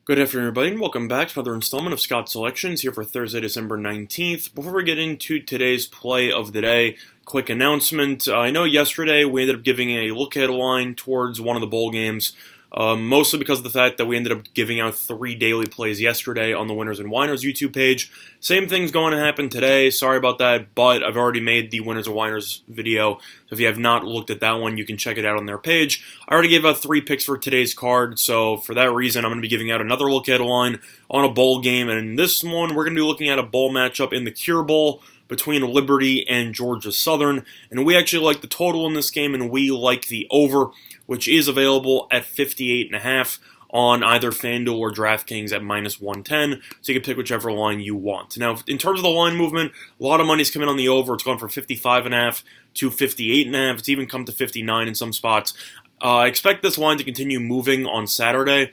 Good afternoon, everybody, and welcome back to another installment of Scott Selections here for Thursday, December 19th. Before we get into today's play of the day, quick announcement. I know yesterday we ended up giving a look-ahead line towards one of the bowl games, mostly because of the fact that we ended up giving out 3 daily plays yesterday on the Winners and Whiners YouTube page. Same thing's going to happen today. Sorry about that, but I've already made the Winners and Whiners video, so if you have not looked at that one, you can check it out on their page. I already gave out 3 picks for today's card, so for that reason, I'm going to be giving out another look-ahead line on a bowl game, and in this one, we're going to be looking at a bowl matchup in the Cure Bowl between Liberty and Georgia Southern, and we actually like the total in this game, and we like the over, which is available at 58.5 on either FanDuel or DraftKings at -110, so you can pick whichever line you want. Now, in terms of the line movement, a lot of money's coming on the over. It's gone from 55.5 to 58.5. It's even come to 59 in some spots. I expect this line to continue moving on Saturday,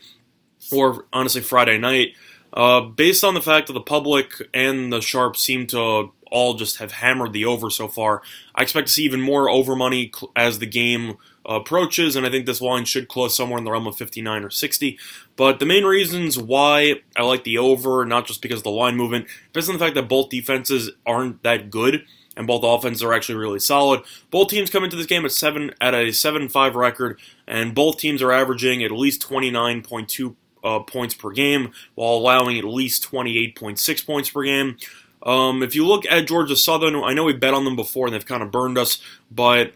or honestly Friday night, based on the fact that the public and the sharps seem to all just have hammered the over so far. I expect to see even more over money as the game approaches, and I think this line should close somewhere in the realm of 59 or 60. But the main reasons why I like the over, not just because of the line movement, based on the fact that both defenses aren't that good, and both offenses are actually really solid. Both teams come into this game at a 7-5 record, and both teams are averaging at least 29.2 points per game, while allowing at least 28.6 points per game. If you look at Georgia Southern, I know we bet on them before and they've kind of burned us, but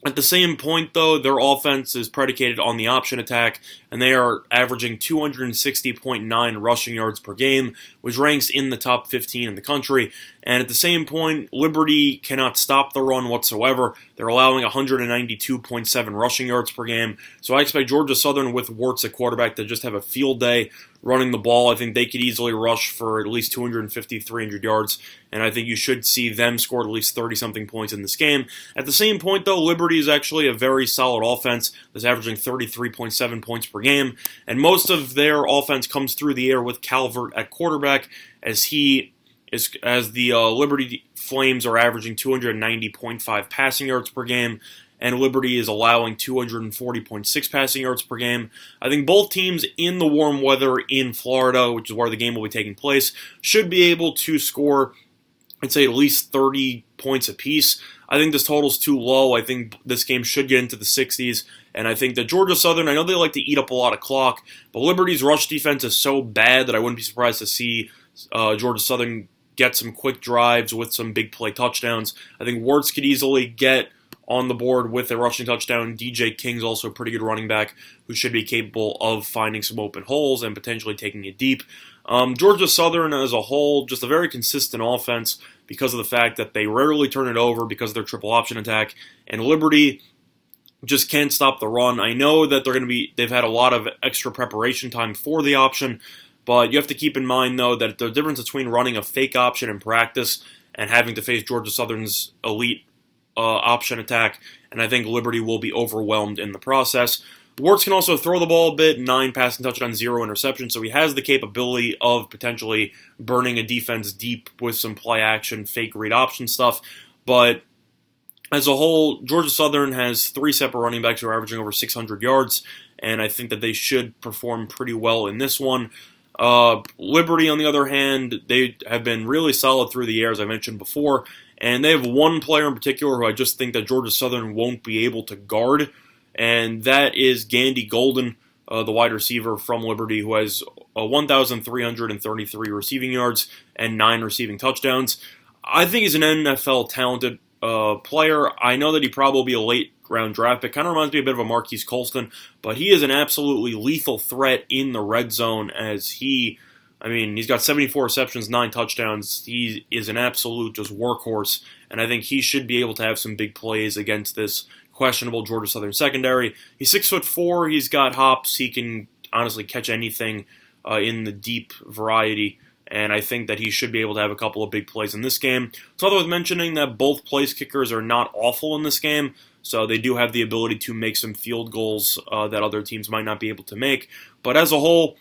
at the same point, though, their offense is predicated on the option attack, and they are averaging 260.9 rushing yards per game, which ranks in the top 15 in the country. And at the same point, Liberty cannot stop the run whatsoever. They're allowing 192.7 rushing yards per game. So I expect Georgia Southern with Wirtz at quarterback to just have a field day running the ball. I think they could easily rush for at least 250, 300 yards, and I think you should see them score at least 30-something points in this game. At the same point, though, Liberty is actually a very solid offense that's averaging 33.7 points per game, and most of their offense comes through the air with Calvert at quarterback, as the Liberty Flames are averaging 290.5 passing yards per game, and Liberty is allowing 240.6 passing yards per game. I think both teams in the warm weather in Florida, which is where the game will be taking place, should be able to score, I'd say, at least 30 points apiece. I think this total's too low. I think this game should get into the 60s, and I think that Georgia Southern, I know they like to eat up a lot of clock, but Liberty's rush defense is so bad that I wouldn't be surprised to see Georgia Southern get some quick drives with some big play touchdowns. I think Wirtz could easily get on the board with a rushing touchdown. DJ King's also a pretty good running back who should be capable of finding some open holes and potentially taking it deep. Georgia Southern as a whole, just a very consistent offense because of the fact that they rarely turn it over because of their triple option attack, and Liberty just can't stop the run. I know that they've had a lot of extra preparation time for the option, but you have to keep in mind, though, that the difference between running a fake option in practice and having to face Georgia Southern's elite option attack, and I think Liberty will be overwhelmed in the process. Wirtz can also throw the ball a bit, 9 passing touchdowns, 0 interceptions, so he has the capability of potentially burning a defense deep with some play action, fake read option stuff, but as a whole, Georgia Southern has 3 separate running backs who are averaging over 600 yards, and I think that they should perform pretty well in this one. Liberty, on the other hand, they have been really solid through the air, as I mentioned before, and they have one player in particular who I just think that Georgia Southern won't be able to guard, and that is Gandy Golden, the wide receiver from Liberty, who has 1,333 receiving yards and 9 receiving touchdowns. I think he's an NFL talented player. I know that he probably will be a late-round draft pick. Kind of reminds me a bit of a Marquise Colston, but he is an absolutely lethal threat in the red zone as he's got 74 receptions, 9 touchdowns. He is an absolute just workhorse, and I think he should be able to have some big plays against this questionable Georgia Southern secondary. He's 6'4", he's got hops, he can honestly catch anything in the deep variety, and I think that he should be able to have a couple of big plays in this game. It's also worth mentioning that both place kickers are not awful in this game, so they do have the ability to make some field goals that other teams might not be able to make. But as a whole,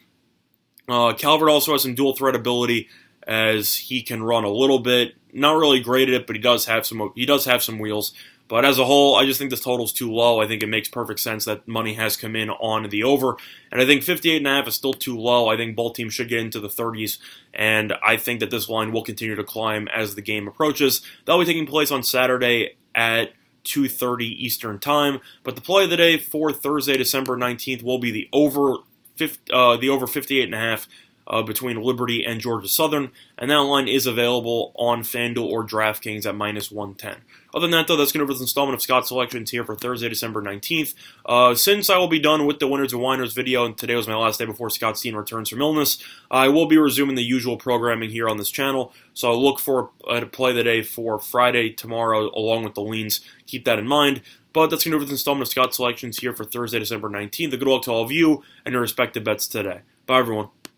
Calvert also has some dual threat ability as he can run a little bit. Not really great at it, but he does have some wheels. But as a whole, I just think this total's too low. I think it makes perfect sense that money has come in on the over. And I think 58.5 is still too low. I think both teams should get into the 30s. And I think that this line will continue to climb as the game approaches. That'll be taking place on Saturday at 2:30 Eastern Time. But the play of the day for Thursday, December 19th, will be the over 58.5 between Liberty and Georgia Southern, and that line is available on FanDuel or DraftKings at -110. Other than that, though, that's going to be this installment of Scott Selections here for Thursday, December 19th. Since I will be done with the Winners and Whiners video, and today was my last day before Scott Steen returns from illness, I will be resuming the usual programming here on this channel, so I'll look for a play of the day for Friday, tomorrow, along with the leans. Keep that in mind. But that's going to be this installment of Scott Selections here for Thursday, December 19th. A good luck to all of you and your respective bets today. Bye, everyone.